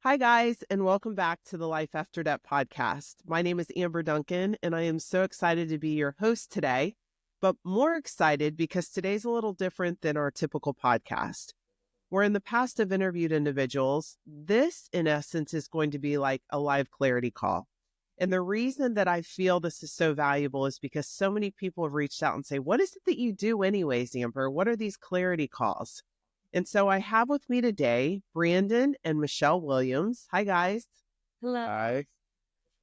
Hi, guys, and welcome back to the Life After Debt podcast. My name is Amber Duncan, and I am so excited to be your host today, but more excited because today's a little different than our typical podcast. Where in the past I've interviewed individuals, this in essence is going to be like a live clarity call. And the reason that I feel this is so valuable is because so many people have reached out and say, what is it that you do anyways, Amber? What are these clarity calls? And so I have with me today Brandon and Michelle Williams. Hi, guys. Hello. Hi.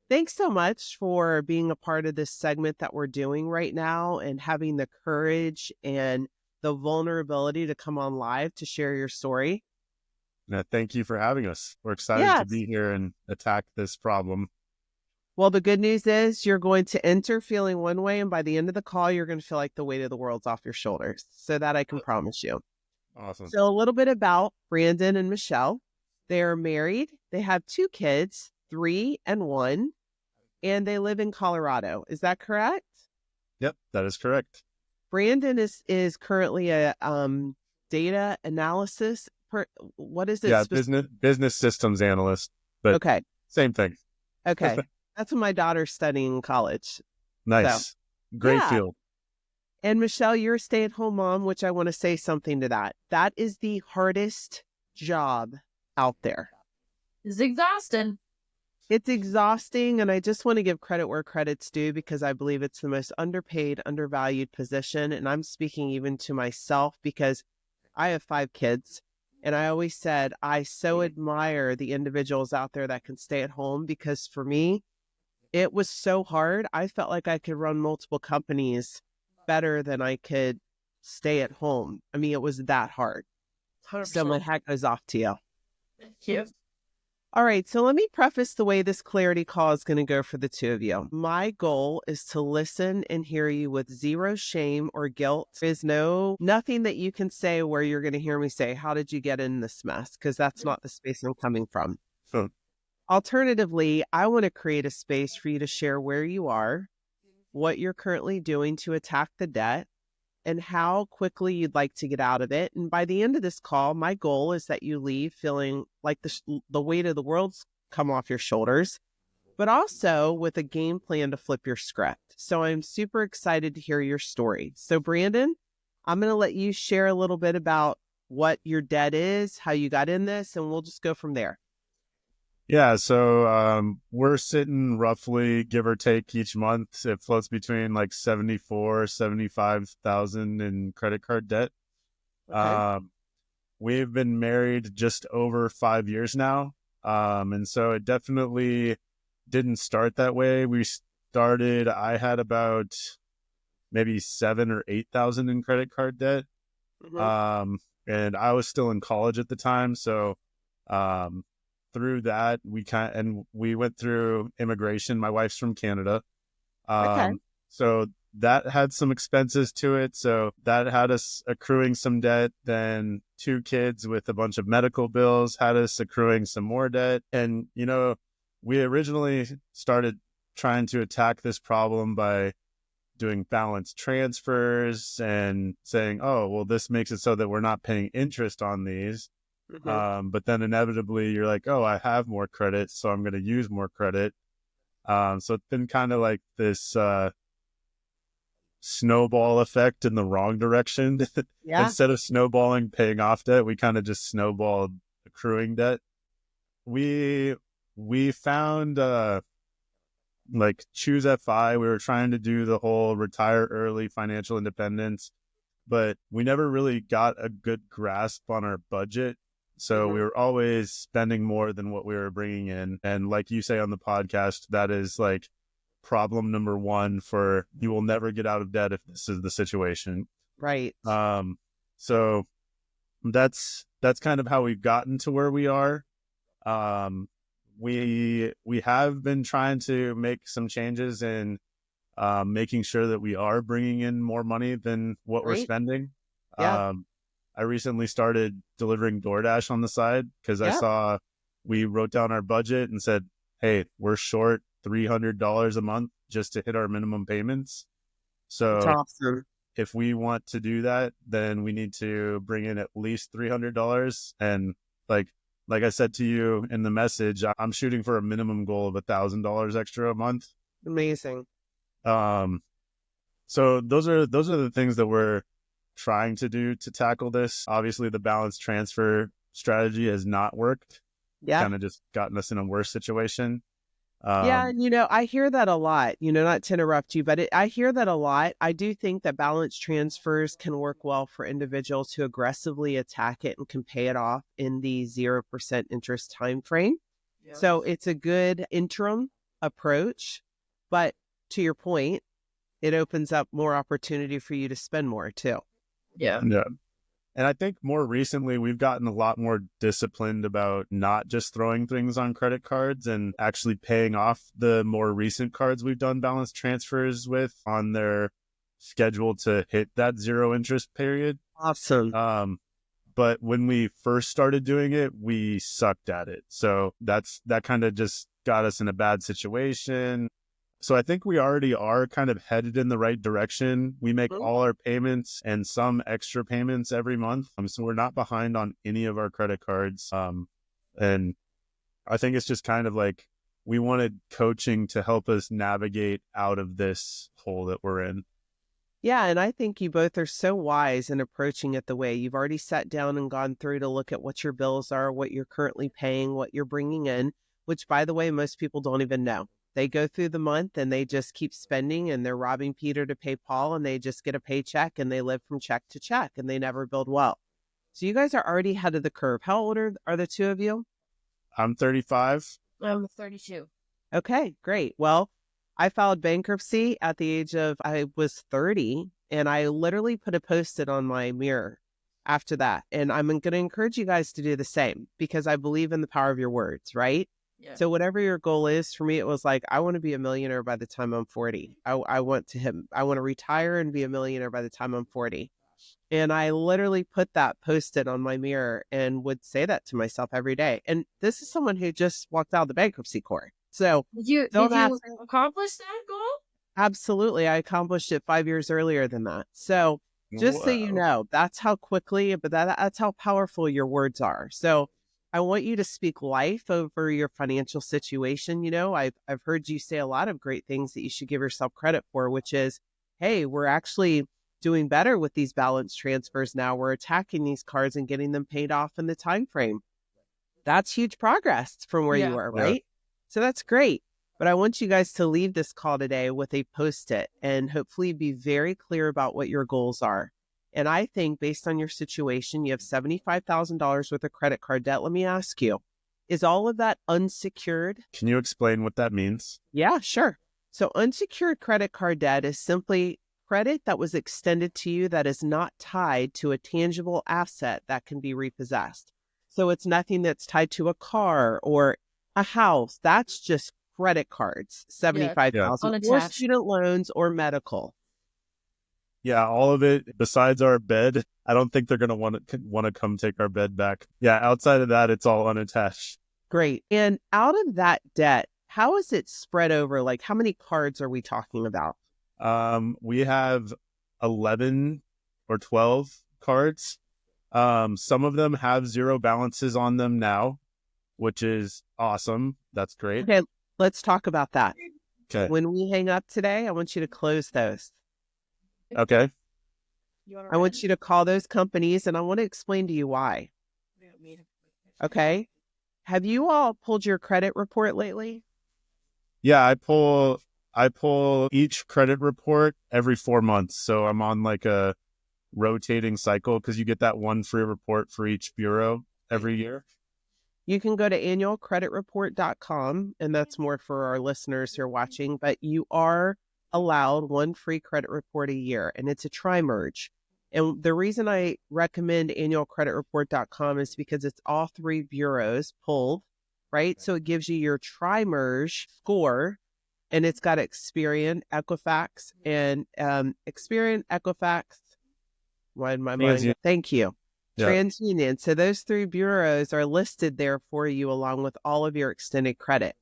Thanks so much for being a part of this segment that we're doing right now and having the courage and the vulnerability to come on live to share your story. Thank you for having us. We're excited to Yes. be here and attack this problem. Well, the good news is you're going to enter feeling one way, and by the end of the call, you're going to feel like the weight of the world's off your shoulders. So that I can promise you. Awesome. So a little bit about Brandon and Michelle. They are married. They have 2 kids, 3 and 1, and they live in Colorado. Is that correct? Yep, that is correct. Brandon is currently a data analysis. What is it? Yeah, business systems analyst, but Okay. same thing. Okay. That's what my daughter's studying in college. Nice. So, Great yeah. field. And Michelle, you're a stay-at-home mom, which I want to say something to that. That is the hardest job out there. It's exhausting. It's exhausting, and I just want to give credit where credit's due because I believe it's the most underpaid, undervalued position. And I'm speaking even to myself because I have 5 kids. And I always said, I so admire the individuals out there that can stay at home because for me, it was so hard. I felt like I could run multiple companies better than I could stay at home. I mean, it was that hard. 100%. So my hat goes off to you. Thank you. All right, so let me preface the way this clarity call is going to go for the 2 of you. My goal is to listen and hear you with zero shame or guilt. There's nothing that you can say where you're going to hear me say, how did you get in this mess? Because that's not the space I'm coming from. So, Alternatively, I want to create a space for you to share where you are, what you're currently doing to attack the debt, and how quickly you'd like to get out of it. And by the end of this call, my goal is that you leave feeling like the weight of the world's come off your shoulders, but also with a game plan to flip your script. So I'm super excited to hear your story. So Brandon, I'm going to let you share a little bit about what your debt is, how you got in this, and we'll just go from there. yeah, so we're sitting roughly, give or take each month. It floats between like 74, 75,000 in credit card debt. Okay. We've been married just over 5 years now. And so it definitely didn't start that way. I had about maybe 7 or 8,000 in credit card debt. Mm-hmm. And I was still in college at the time. So, through that, we went through immigration. My wife's from Canada. Okay. So that had some expenses to it. So that had us accruing some debt. Then 2 kids with a bunch of medical bills had us accruing some more debt. And, we originally started trying to attack this problem by doing balance transfers and saying, oh, well, this makes it so that we're not paying interest on these. Mm-hmm. But then inevitably you're like, oh, I have more credit, so I'm going to use more credit. So it's been kind of like this snowball effect in the wrong direction. Yeah. Instead of snowballing paying off debt, we kind of just snowballed accruing debt. We found like Choose FI. We were trying to do the whole retire early financial independence, but we never really got a good grasp on our budget. So we were always spending more than what we were bringing in. And like you say on the podcast, that is like problem number 1 for you will never get out of debt if this is the situation. Right. So that's kind of how we've gotten to where we are. We have been trying to make some changes in making sure that we are bringing in more money than what we're Right. spending. Yeah. I recently started delivering DoorDash on the side because I Yeah. saw we wrote down our budget and said, hey, we're short $300 a month just to hit our minimum payments. That's So awesome. if we want to do that, then we need to bring in at least $300. And like like I said to you in the message, I'm shooting for a minimum goal of $1,000 extra a month. Amazing. So those are the things that we're trying to do to tackle this. Obviously, the balance transfer strategy has not worked. Yeah. Kind of just gotten us in a worse situation. Yeah, and I hear that a lot, not to interrupt you, but I hear that a lot. I do think that balance transfers can work well for individuals who aggressively attack it and can pay it off in the 0% interest time frame. Yeah. So it's a good interim approach, but to your point, it opens up more opportunity for you to spend more too. Yeah. Yeah. And I think more recently, we've gotten a lot more disciplined about not just throwing things on credit cards and actually paying off the more recent cards we've done balance transfers with on their schedule to hit that 0 interest period. Awesome. But when we first started doing it, we sucked at it. So that kind of just got us in a bad situation. So I think we already are kind of headed in the right direction. We make all our payments and some extra payments every month. So we're not behind on any of our credit cards. And I think it's just kind of like we wanted coaching to help us navigate out of this hole that we're in. Yeah, and I think you both are so wise in approaching it the way you've already sat down and gone through to look at what your bills are, what you're currently paying, what you're bringing in, which, by the way, most people don't even know. They go through the month and they just keep spending and they're robbing Peter to pay Paul and they just get a paycheck and they live from check to check and they never build wealth. So you guys are already ahead of the curve. How old are the two of you? I'm 35. I'm 32. Okay, great. Well, I filed bankruptcy at the age of, I was 30, and I literally put a Post-it on my mirror after that. And I'm going to encourage you guys to do the same because I believe in the power of your words, right? Yeah. So whatever your goal is, for me, it was like, I want to be a millionaire by the time I'm 40. I want to retire and be a millionaire by the time I'm 40. And I literally put that Post-it on my mirror and would say that to myself every day. And this is someone who just walked out of the bankruptcy court. So Did you accomplish that goal? absolutely. I accomplished it 5 years earlier than that. So just so you know, that's how quickly, but that's how powerful your words are. So I want you to speak life over your financial situation. I've heard you say a lot of great things that you should give yourself credit for, which is, hey, we're actually doing better with these balance transfers now. We're attacking these cards and getting them paid off in the time frame. That's huge progress from where you were, right? So that's great. But I want you guys to leave this call today with a Post-it and hopefully be very clear about what your goals are. And I think based on your situation, you have $75,000 worth of credit card debt. Let me ask you, is all of that unsecured? Can you explain what that means? Yeah, sure. So unsecured credit card debt is simply credit that was extended to you that is not tied to a tangible asset that can be repossessed. So it's nothing that's tied to a car or a house. That's just credit cards, $75,000 or student loans or medical. Yeah, all of it besides our bed. I don't think they're going to want to come take our bed back. Yeah, outside of that, it's all unattached. Great. And out of that debt, how is it spread over? Like, how many cards are we talking about? We have 11 or 12 cards. Some of them have 0 balances on them now, which is awesome. That's great. Okay, let's talk about that. Okay. When we hang up today, I want you to close those. Okay. I want you to call those companies and I want to explain to you why. Okay. Have you all pulled your credit report lately? Yeah, I pull each credit report every 4 months. So I'm on like a rotating cycle because you get that one free report for each bureau every year. You can go to annualcreditreport.com, and that's more for our listeners who are watching, but you are allowed one free credit report a year, and it's a tri-merge. And the reason I recommend annualcreditreport.com is because it's all 3 bureaus pulled, right? So it gives you your tri-merge score, and it's got Experian, Equifax, and Experian, Equifax. Why in my mind? Thank you. Yeah. TransUnion. So those 3 bureaus are listed there for you along with all of your extended credit.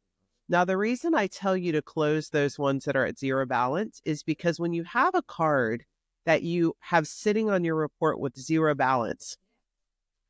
Now, the reason I tell you to close those ones that are at 0 balance is because when you have a card that you have sitting on your report with 0 balance,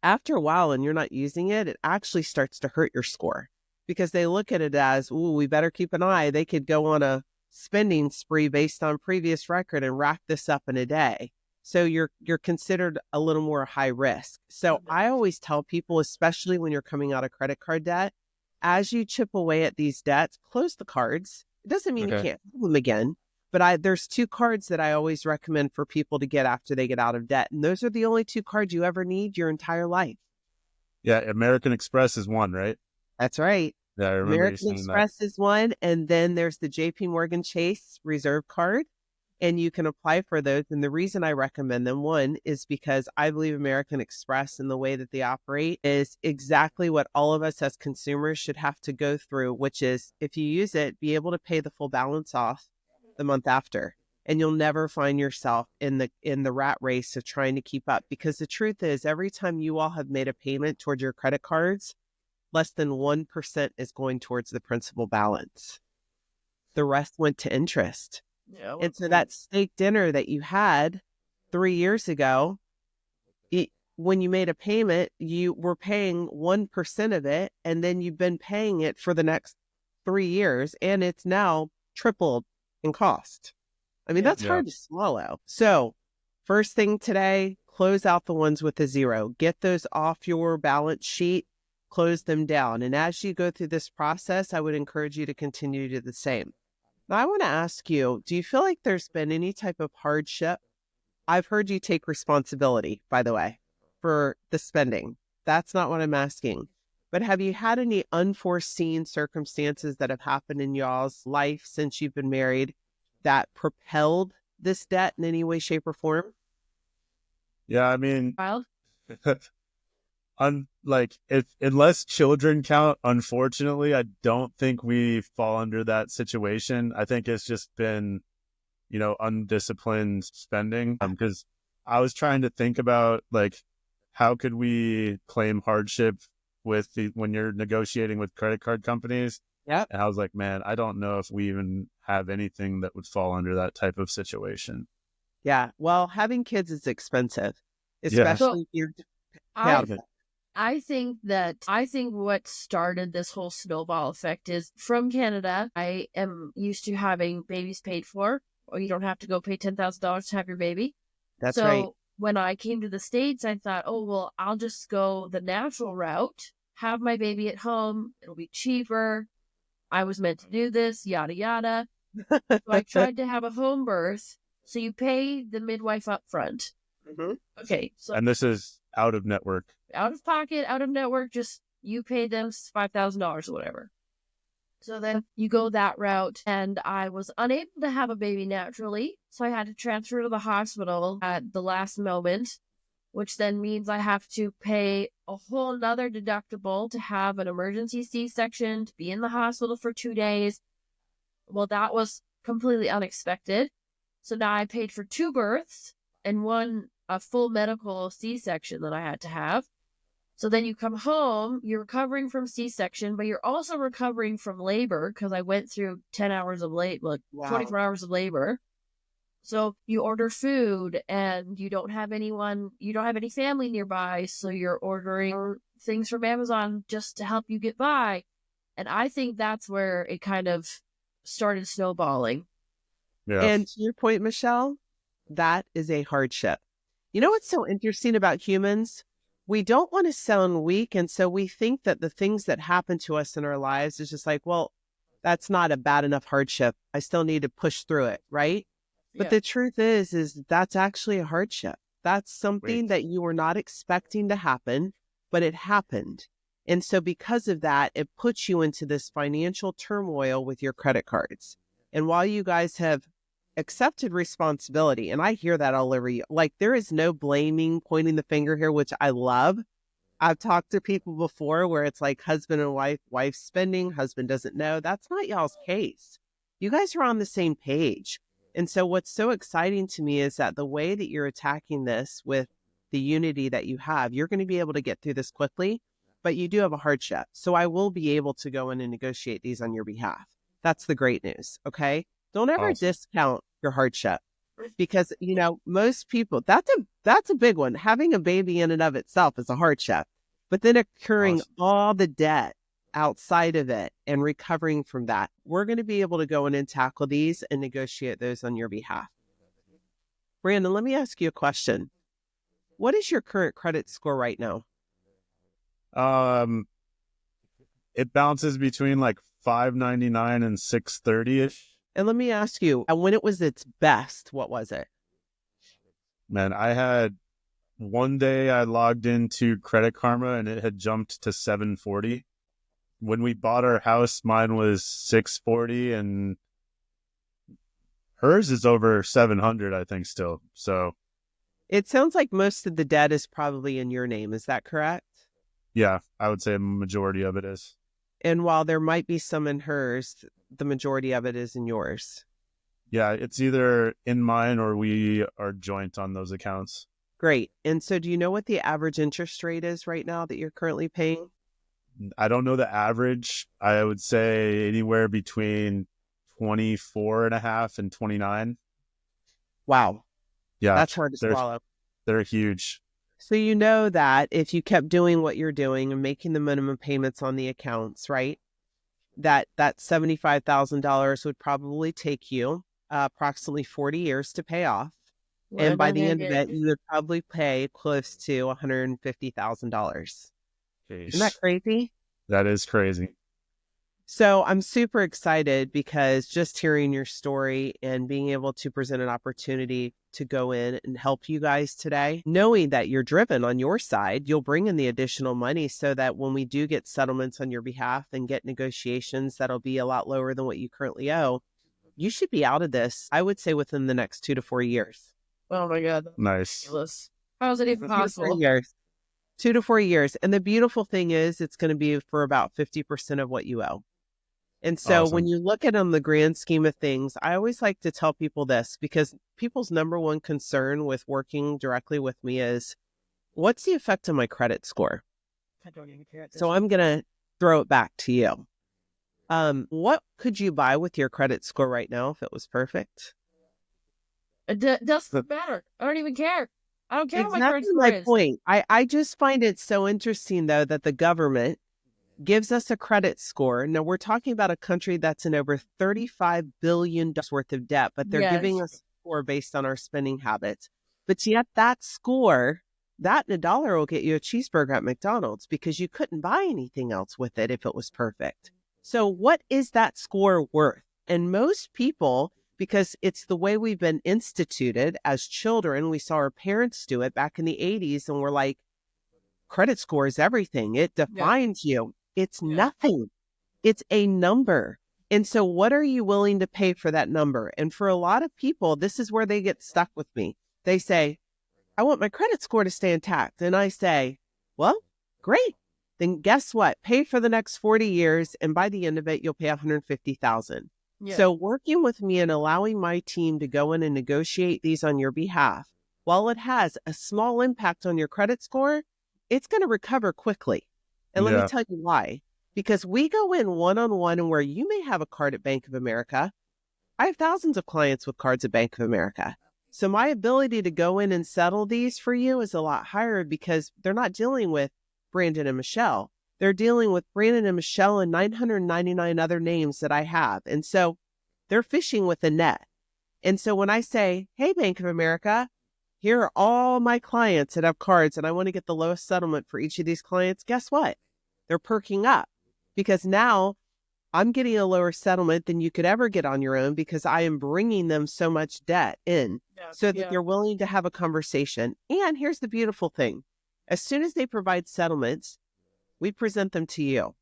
After a while and you're not using it, it actually starts to hurt your score because they look at it as, ooh, we better keep an eye. They could go on a spending spree based on previous record and rack this up in a day. So you're considered a little more high risk. So I always tell people, especially when you're coming out of credit card debt, as you chip away at these debts, close the cards. It doesn't mean you can't have them again, but there's 2 cards that I always recommend for people to get after they get out of debt. And those are the only 2 cards you ever need your entire life. Yeah, American Express is one, right? That's right. Yeah, I remember American Express is one. And then there's the JP Morgan Chase Reserve card. And you can apply for those. And the reason I recommend them, one, is because I believe American Express and the way that they operate is exactly what all of us as consumers should have to go through, which is if you use it, be able to pay the full balance off the month after. And you'll never find yourself in the rat race of trying to keep up. Because the truth is, every time you all have made a payment towards your credit cards, less than 1% is going towards the principal balance. The rest went to interest. Yeah, And so that steak dinner that you had 3 years ago, when you made a payment, you were paying 1% of it, and then you've been paying it for the next 3 years, and it's now tripled in cost. I mean, that's hard to swallow. So first thing today, close out the ones with a 0. Get those off your balance sheet, close them down. And as you go through this process, I would encourage you to continue to do the same. Now, I want to ask you, do you feel like there's been any type of hardship? I've heard you take responsibility, by the way, for the spending. That's not what I'm asking. But have you had any unforeseen circumstances that have happened in y'all's life since you've been married that propelled this debt in any way, shape, or form? Yeah, I mean, Wild. if unless children count, unfortunately, I don't think we fall under that situation. I think it's just been, undisciplined spending. Because I was trying to think about how could we claim hardship when you're negotiating with credit card companies. Yep. And I was like, man, I don't know if we even have anything that would fall under that type of situation. Yeah. Well, having kids is expensive, especially if you're I think what started this whole snowball effect is from Canada. I am used to having babies paid for, or you don't have to go pay $10,000 to have your baby. That's right. So when I came to the States, I thought, oh, well, I'll just go the natural route, have my baby at home. It'll be cheaper. I was meant to do this, yada, yada. So I tried to have a home birth. So you pay the midwife up front. Mm-hmm. Okay. So, and this is out of network. Out of pocket, out of network, just you pay them $5,000 or whatever. So then you go that route, and I was unable to have a baby naturally, so I had to transfer to the hospital at the last moment, which then means I have to pay a whole nother deductible to have an emergency C-section, to be in the hospital for 2 days. Well, that was completely unexpected. So now I paid for 2 births and a full medical C-section that I had to have. So then you come home, you're recovering from C-section, but you're also recovering from labor because I went through 10 hours of labor, 24 hours of labor. So you order food and you don't have any family nearby. So you're ordering things from Amazon just to help you get by. And I think that's where it kind of started snowballing. Yeah. And to your point, Michelle, that is a hardship. You know what's so interesting about humans? We don't want to sound weak. And so we think that the things that happen to us in our lives is just like, well, that's not a bad enough hardship. I still need to push through it, right? But the truth is that's actually a hardship. That's something that you were not expecting to happen, but it happened. And so because of that, it puts you into this financial turmoil with your credit cards. And while you guys have accepted responsibility, and I hear that all over you, like there is no blaming, pointing the finger here, which I love. I've talked to people before where it's like husband and wife spending, husband doesn't know. That's not y'all's case. You guys are on the same page. And so what's so exciting to me is that the way that you're attacking this with the unity that you have, you're going to be able to get through this quickly, but you do have a hardship. So I will be able to go in and negotiate these on your behalf. That's the great news. Okay. Don't ever discount your hardship. because, most people, that's a big one. Having a baby in and of itself is a hardship, but then incurring Awesome. all the debt outside of it and recovering from that, we're going to be able to go in and tackle these and negotiate those on your behalf. Brandon, let me ask you a question. What is your current credit score right now? It bounces between like 599 and 630 ish. And let me ask you, when it was its best, what was it? Man, I had one day I logged into Credit Karma and it had jumped to 740. When we bought our house, mine was 640 and hers is over 700, I think, still. So It sounds like most of the debt is probably in your name. Is that correct? yeah, I would say a majority of it is. And while there might be some in hers, the majority of it is in yours. Yeah, it's either in mine or we are joint on those accounts. Great. And so do you know what the average interest rate is right now that you're currently paying? I don't know the average. I would say anywhere between 24 and a half and 29. Wow. Yeah, That's hard to they're swallow. they're huge. So you know that if you kept doing what you're doing and making the minimum payments on the accounts, right? That $75,000 would probably take you approximately 40 years to pay off. And by the end of it, you would probably pay close to $150,000. Isn't that crazy? That is crazy. So I'm super excited because just hearing your story and being able to present an opportunity to go in and help you guys today, knowing that you're driven on your side, you'll bring in the additional money so that when we do get settlements on your behalf and get negotiations that'll be a lot lower than what you currently owe, you should be out of this, I would say, within the next 2 to 4 years. Oh my God. Nice. Ridiculous. How is it even 2 to 4 possible? years. 2 to 4 years. And the beautiful thing is it's going to be for about 50% of what you owe. And so when Awesome. you look at it on the grand scheme of things, I always like to tell people this because people's number one concern with working directly with me is, what's the effect on my credit score? I don't even care. So I'm going to throw it back to you. What could you buy with your credit score right now if it was perfect? It doesn't matter. I don't even care. I don't care what my credit Exactly score my is. point. I just find it so interesting, though, that the government gives us a credit score. Now, we're talking about a country that's in over $35 billion worth of debt, but they're giving us a score based on our spending habits. But yet that score, that and $1 will get you a cheeseburger at McDonald's because you couldn't buy anything else with it if it was perfect. So what is that score worth? And most people, because it's the way we've been instituted as children, we saw our parents do it back in the 80s and we're like, credit score is everything. It defines you. It's nothing. It's a number. And so what are you willing to pay for that number? And for a lot of people, this is where they get stuck with me. They say, I want my credit score to stay intact. And I say, well, great. Then guess what? Pay for the next 40 years. And by the end of it, you'll pay $150,000. So working with me and allowing my team to go in and negotiate these on your behalf, while it has a small impact on your credit score, it's going to recover quickly. And let me tell you why. Because we go in one-on-one and where you may have a card at Bank of America. I have thousands of clients with cards at Bank of America. So my ability to go in and settle these for you is a lot higher because they're not dealing with Brandon and Michelle. They're dealing with Brandon and Michelle and 999 other names that I have. And so they're fishing with a net. And so when I say, hey, Bank of America, here are all my clients that have cards and I want to get the lowest settlement for each of these clients, guess what? They're perking up because now I'm getting a lower settlement than you could ever get on your own because I am bringing them so much debt in so that they're willing to have a conversation. And here's the beautiful thing. As soon as they provide settlements, we present them to you.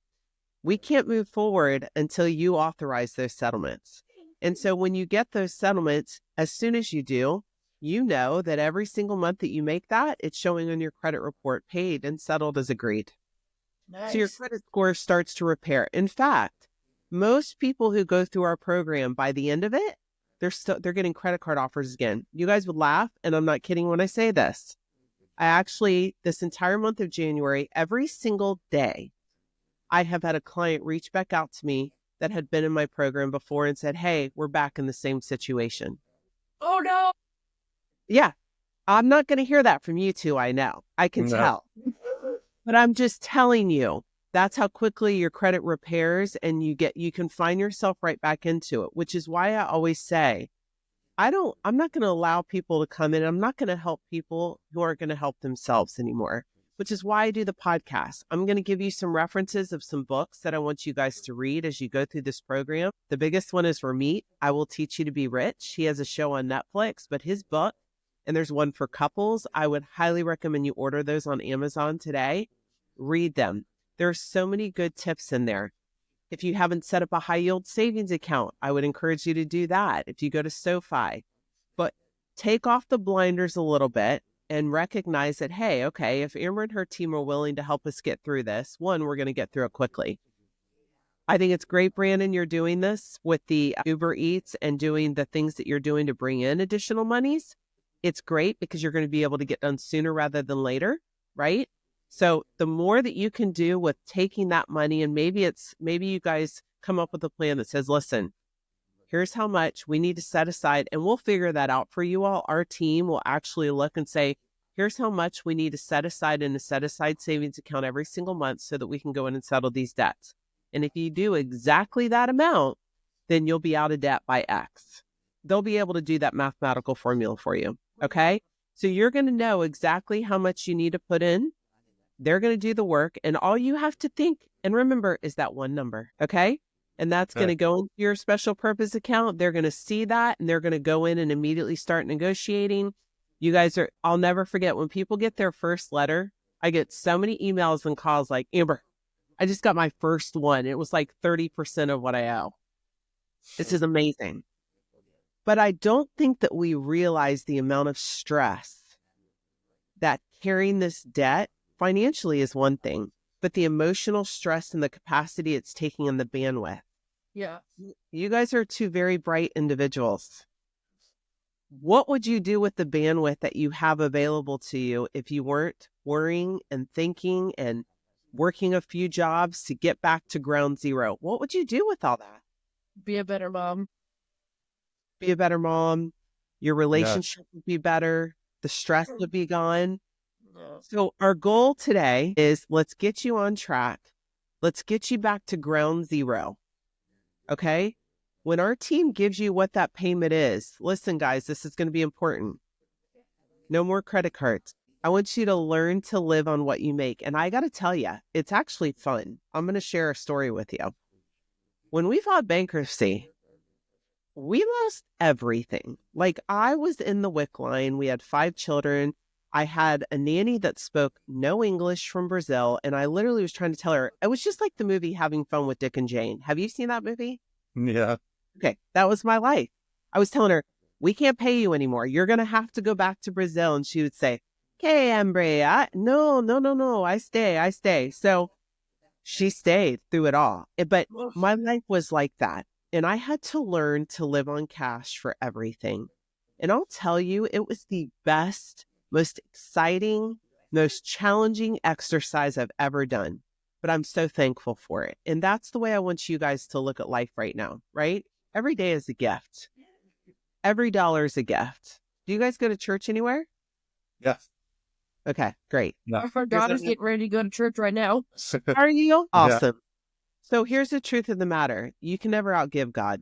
We can't move forward until you authorize those settlements. And so when you get those settlements, as soon as you do, you know that every single month that you make that, it's showing on your credit report paid and settled as agreed. Nice. So your credit score starts to repair. In fact, most people who go through our program, by the end of it, they're getting credit card offers again. You guys would laugh, and I'm not kidding when I say this. I actually, this entire month of January, every single day, I have had a client reach back out to me that had been in my program before and said, hey, we're back in the same situation. Oh, no. Yeah, I'm not going to hear that from you two. I know. I can No. tell. But I'm just telling you, that's how quickly your credit repairs and you can find yourself right back into it, which is why I always say, I'm not going to allow people to come in. I'm not going to help people who aren't going to help themselves anymore, which is why I do the podcast. I'm going to give you some references of some books that I want you guys to read as you go through this program. The biggest one is Ramit. I Will Teach You to Be Rich. He has a show on Netflix, but his book, and there's one for couples. I would highly recommend you order those on Amazon today. Read them. There are so many good tips in there. If you haven't set up a high yield savings account, I would encourage you to do that if you go to SoFi. But take off the blinders a little bit and recognize that, hey, okay, if Amber and her team are willing to help us get through this, one, we're going to get through it quickly. I think it's great, Brandon, you're doing this with the Uber Eats and doing the things that you're doing to bring in additional monies. It's great because you're going to be able to get done sooner rather than later, right? So the more that you can do with taking that money, and maybe you guys come up with a plan that says, listen, here's how much we need to set aside, and we'll figure that out for you all. Our team will actually look and say, here's how much we need to set aside in a set aside savings account every single month so that we can go in and settle these debts. And if you do exactly that amount, then you'll be out of debt by X. They'll be able to do that mathematical formula for you. Okay. So you're going to know exactly how much you need to put in. They're going to do the work. And all you have to think and remember is that one number. Okay. And that's going to go into your special purpose account. They're going to see that and they're going to go in and immediately start negotiating. You guys I'll never forget when people get their first letter. I get so many emails and calls like, Amber, I just got my first one. It was like 30% of what I owe. This is amazing. But I don't think that we realize the amount of stress that carrying this debt financially is one thing, but the emotional stress and the capacity it's taking and the bandwidth. Yeah. You guys are two very bright individuals. What would you do with the bandwidth that you have available to you if you weren't worrying and thinking and working a few jobs to get back to ground zero? What would you do with all that? Be a better mom. Be a better mom. Your relationship would be better. The stress would be gone. So our goal today is let's get you on track. Let's get you back to ground zero. Okay? When our team gives you what that payment is, listen, guys, this is going to be important. No more credit cards. I want you to learn to live on what you make. And I got to tell you, it's actually fun. I'm going to share a story with you. When we filed bankruptcy, we lost everything. Like I was in the WIC line. We had 5 children. I had a nanny that spoke no English from Brazil. And I literally was trying to tell her, it was just like the movie Having Fun with Dick and Jane. Have you seen that movie? Yeah. Okay. That was my life. I was telling her, we can't pay you anymore. You're going to have to go back to Brazil. And she would say, okay, Ambre, no, I stay. So she stayed through it all. But my life was like that. And I had to learn to live on cash for everything. And I'll tell you, it was the best, most exciting, most challenging exercise I've ever done. But I'm so thankful for it. And that's the way I want you guys to look at life right now, right? Every day is a gift. Every dollar is a gift. Do you guys go to church anywhere? Yeah. Okay, great. No. Our daughter's getting ready to go to church right now. Are you? Awesome. So here's the truth of the matter. You can never outgive God.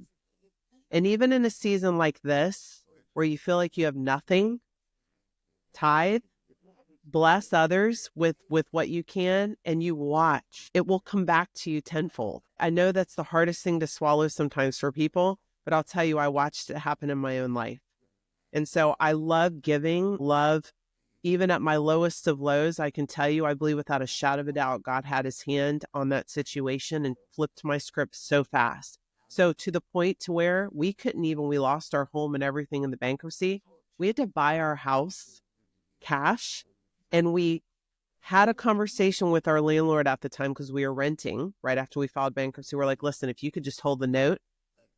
And even in a season like this, where you feel like you have nothing, tithe, bless others with what you can, and you watch. It will come back to you tenfold. I know that's the hardest thing to swallow sometimes for people, but I'll tell you, I watched it happen in my own life. And so I love giving, even at my lowest of lows, I can tell you, I believe without a shadow of a doubt, God had his hand on that situation and flipped my script so fast. So to the point to where we lost our home and everything in the bankruptcy. We had to buy our house cash. And we had a conversation with our landlord at the time because we were renting right after we filed bankruptcy. We're like, listen, if you could just hold the note,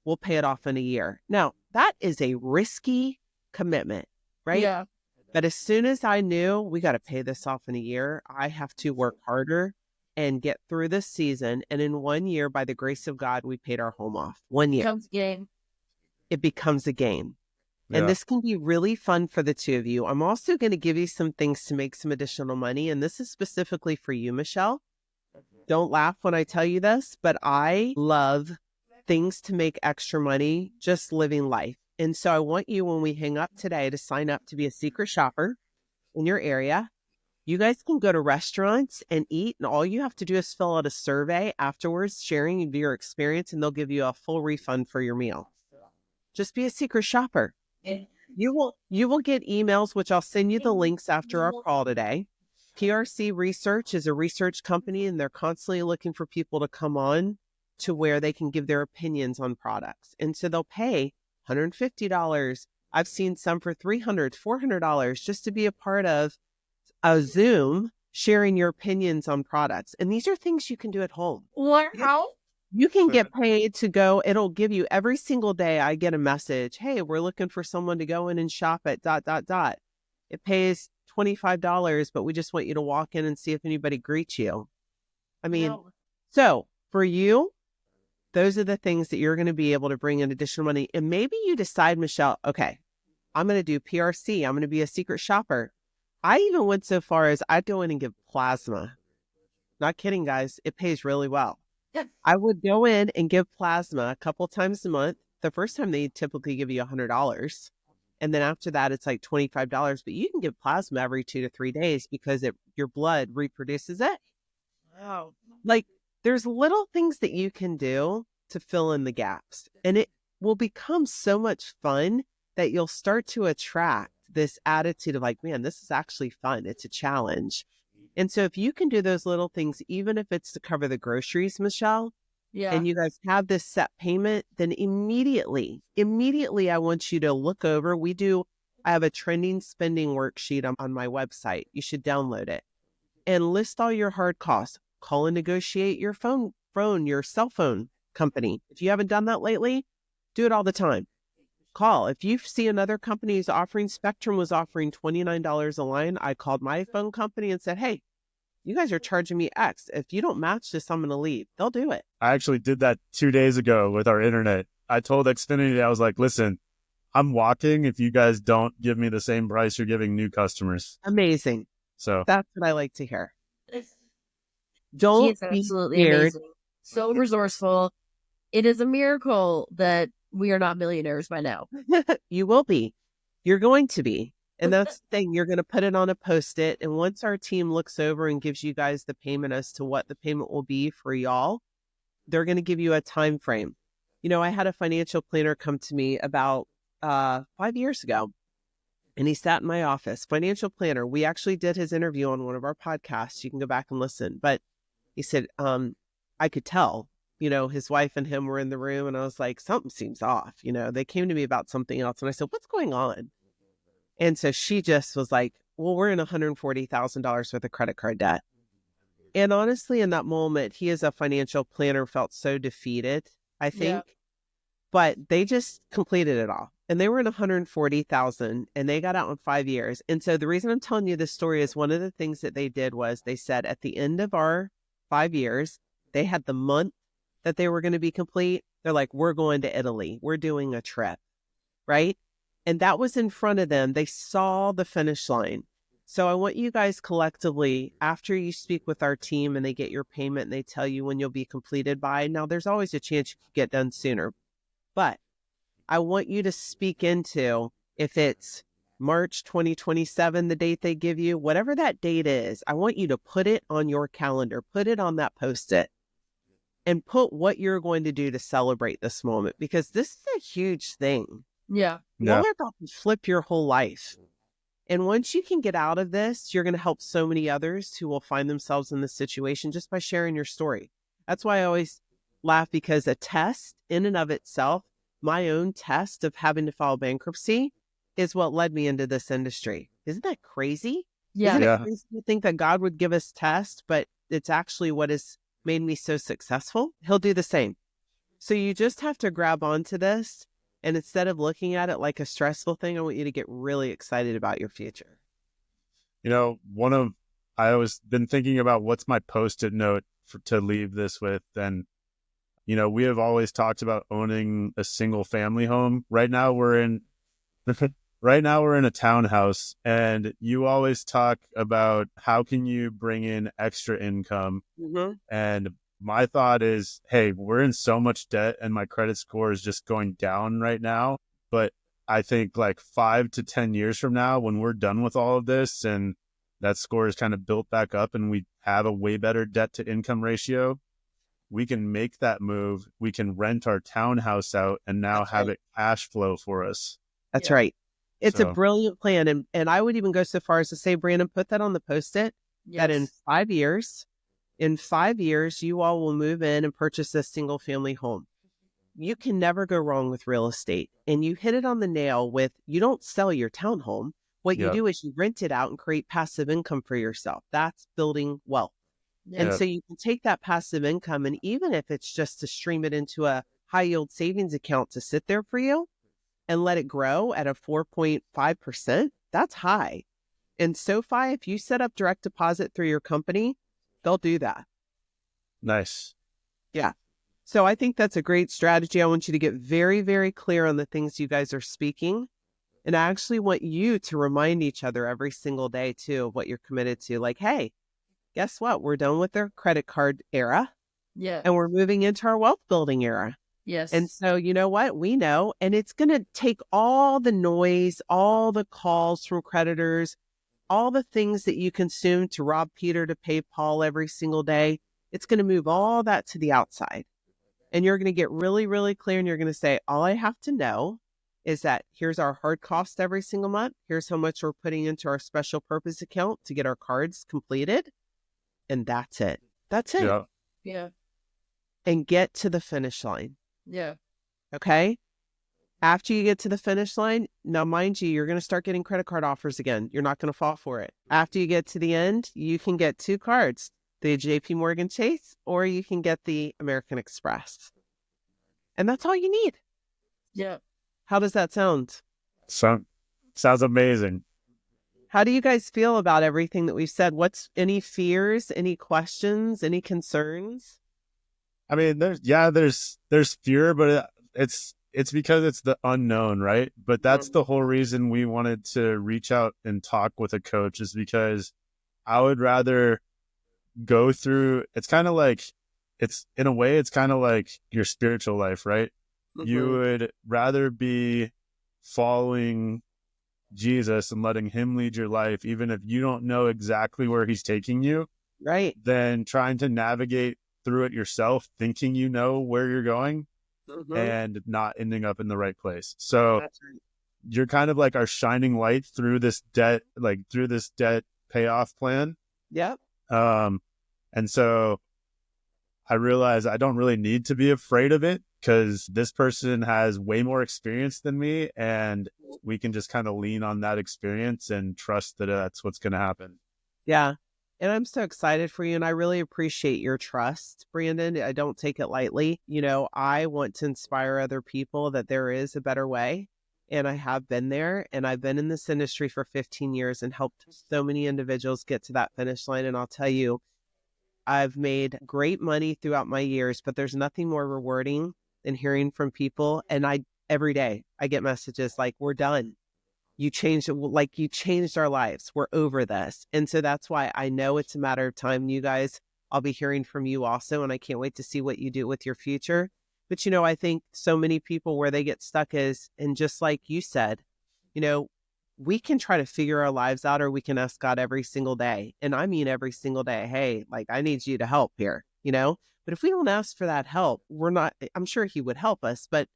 we'll pay it off in a year. Now, that is a risky commitment, right? Yeah. But as soon as I knew we got to pay this off in a year, I have to work harder and get through this season. And in 1 year, by the grace of God, we paid our home off. 1 year. Becomes a game. It becomes a game. And Yeah. this can be really fun for the two of you. I'm also going to give you some things to make some additional money. And this is specifically for you, Michelle. Don't laugh when I tell you this, but I love things to make extra money just living life. And so I want you, when we hang up today, to sign up to be a secret shopper in your area. You guys can go to restaurants and eat, and all you have to do is fill out a survey afterwards, sharing your experience, and they'll give you a full refund for your meal. Just be a secret shopper. You will get emails, which I'll send you the links after our call today. PRC Research is a research company, and they're constantly looking for people to come on to where they can give their opinions on products. And so they'll pay $150. I've seen some for $300, $400 just to be a part of a Zoom sharing your opinions on products. And these are things you can do at home. How? You can get paid to go. It'll give you every single day. I get a message. Hey, we're looking for someone to go in and shop at ... It pays $25, but we just want you to walk in and see if anybody greets you. I mean, No. so for you, those are the things that you're going to be able to bring in additional money. And maybe you decide, Michelle, okay, I'm going to do PRC. I'm going to be a secret shopper. I even went so far as I'd go in and give plasma. Not kidding, guys. It pays really well. I would go in and give plasma a couple times a month. The first time they typically give you $100. And then after that, it's like $25. But you can give plasma every 2 to 3 days because your blood reproduces it. Wow. Like, there's little things that you can do to fill in the gaps. And it will become so much fun that you'll start to attract this attitude of like, man, this is actually fun. It's a challenge. And so if you can do those little things, even if it's to cover the groceries, Michelle, Yeah. and you guys have this set payment, then immediately, I want you to look over. I have a trending spending worksheet on my website. You should download it and list all your hard costs. Call and negotiate your your cell phone company. If you haven't done that lately, do it all the time. Call. If you see another company is offering, Spectrum was offering $29 a line. I called my phone company and said, hey, you guys are charging me X. If you don't match this, I'm going to leave. They'll do it. I actually did that 2 days ago with our internet. I told Xfinity, I was like, listen, I'm walking if you guys don't give me the same price you're giving new customers. Amazing. So That's what I like to hear. He Don't is be absolutely scared. amazing. So resourceful. It is a miracle that we are not millionaires by now. You will be. You're going to be. And that's the thing. You're going to put it on a Post-it. And once our team looks over and gives you guys the payment as to what the payment will be for y'all, they're going to give you a time frame. You know, I had a financial planner come to me about 5 years ago, and he sat in my office. Financial planner. We actually did his interview on one of our podcasts. You can go back and listen. But he said, I could tell, his wife and him were in the room, and I was like, something seems off. They came to me about something else. And I said, what's going on? And so she just was like, well, we're in $140,000 worth of credit card debt. And honestly, in that moment, he as a financial planner felt so defeated, I think. Yeah. But they just completed it all. And they were in 140,000 and they got out in 5 years. And so the reason I'm telling you this story is one of the things that they did was they said at the end of our 5 years, they had the month that they were going to be complete. They're like, we're going to Italy. We're doing a trip, right? And that was in front of them. They saw the finish line. So I want you guys collectively, after you speak with our team and they get your payment and they tell you when you'll be completed by, now there's always a chance you could get done sooner. But I want you to speak into, if it's March 2027, the date they give you, whatever that date is, I want you to put it on your calendar, put it on that Post-it, and put what you're going to do to celebrate this moment, because this is a huge thing. Yeah. Y'all are about to flip your whole life. And once you can get out of this, you're going to help so many others who will find themselves in this situation just by sharing your story. That's why I always laugh, because a test in and of itself, my own test of having to file bankruptcy, is what led me into this industry. Isn't that crazy? Yeah. Isn't it crazy to think that God would give us tests, but it's actually what has made me so successful? He'll do the same. So you just have to grab onto this. And instead of looking at it like a stressful thing, I want you to get really excited about your future. I always been thinking about what's my Post-it note to leave this with. And, we have always talked about owning a single family home. Right now we're in Right now we're in a townhouse, and you always talk about how can you bring in extra income. Mm-hmm. And my thought is, hey, we're in so much debt and my credit score is just going down right now. But I think like 5 to 10 years from now, when we're done with all of this and that score is kind of built back up and we have a way better debt to income ratio, we can make that move. We can rent our townhouse out and now That's have right. it cash flow for us. That's Yeah. right. It's a So, brilliant plan. And I would even go so far as to say, Brandon, put that on the post-it that Yes. in 5 years, you all will move in and purchase a single family home. You can never go wrong with real estate. And you hit it on the nail with you don't sell your townhome. What you yeah, do is you rent it out and create passive income for yourself. That's building wealth. And Yeah. yeah, so you can take that passive income, and even if it's just to stream it into a high yield savings account to sit there for you and let it grow at a 4.5%, that's high. And SoFi, if you set up direct deposit through your company, they'll do that. nice. Yeah. So I think that's a great strategy. I want you to get very, very clear on the things you guys are speaking. And I actually want you to remind each other every single day, too, of what you're committed to. Like, hey, guess what? We're done with the credit card era Yeah. and we're moving into our wealth building era. Yes. And so, you know what? We know, and it's going to take all the noise, all the calls from creditors, all the things that you consume to rob Peter to pay Paul every single day. It's going to move all that to the outside. And you're going to get really, really clear. And you're going to say, all I have to know is that here's our hard cost every single month. Here's how much we're putting into our special purpose account to get our cards completed. And that's it. That's it. Yeah, Yeah. And get to the finish line. Yeah. Okay. After you get to the finish line, now mind you, you're going to start getting credit card offers again. You're not going to fall for it. After you get to the end, you can get 2 cards, the JP Morgan Chase, or you can get the American Express. And that's all you need. Yeah. How does that sound? sounds amazing. How do you guys feel about everything that we've said? What's any fears, any questions, any concerns? I mean, there's fear, but it's because it's the unknown, right? But that's the whole reason we wanted to reach out and talk with a coach, is because I would rather go through. It's kind of like in a way, it's kind of like your spiritual life, right? You would rather be following Jesus and letting him lead your life, even if you don't know exactly where he's taking you, Right. than trying to navigate through it yourself, thinking you know where you're going and not ending up in the right place. So That's right. you're kind of like our shining light through this debt, payoff plan. Yep. And so I realize I don't really need to be afraid of it because this person has way more experience than me, and we can just kind of lean on that experience and trust that that's what's going to happen. Yeah. And I'm so excited for you. And I really appreciate your trust, Brandon. I don't take it lightly. You know, I want to inspire other people that there is a better way. And I have been there. And I've been in this industry for 15 years and helped so many individuals get to that finish line. And I'll tell you, I've made great money throughout my years, but there's nothing more rewarding than hearing from people. And every day I get messages like, we're done. You changed our lives. We're over this. And so that's why I know it's a matter of time, you guys. I'll be hearing from you also. And I can't wait to see what you do with your future. But, you know, I think so many people where they get stuck is, and just like you said, you know, we can try to figure our lives out, or we can ask God every single day. And I mean, every single day, hey, like, I need you to help here, you know? But if we don't ask for that help, I'm sure he would help us, but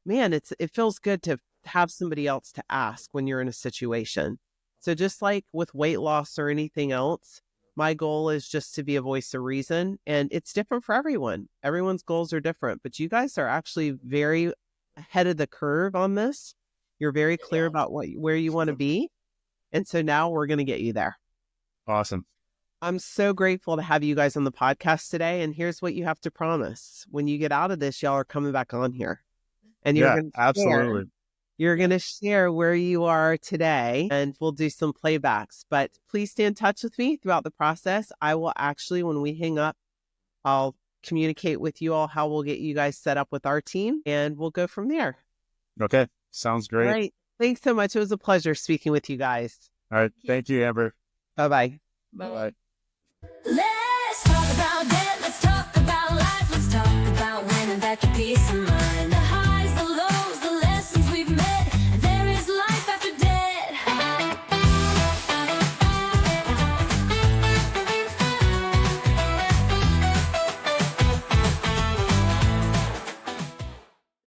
man, it feels good to have somebody else to ask when you're in a situation. So just like with weight loss or anything else, my goal is just to be a voice of reason, and it's different for everyone. Everyone's goals are different, but you guys are actually very ahead of the curve on this. You're very clear about where you want to be. And so now we're going to get you there. Awesome. I'm so grateful to have you guys on the podcast today. And here's what you have to promise. When you get out of this, y'all are coming back on here. And Yeah, absolutely. You're going to share where you are today, and we'll do some playbacks. But please stay in touch with me throughout the process. I will actually, when we hang up, I'll communicate with you all how we'll get you guys set up with our team, and we'll go from there. Okay. Sounds All great. right. Thanks so much. It was a pleasure speaking with you guys. All right. Thank you, Amber. Bye-bye. Bye. Let's talk about debt. Let's talk about life. Let's talk about winning back your peace of mind.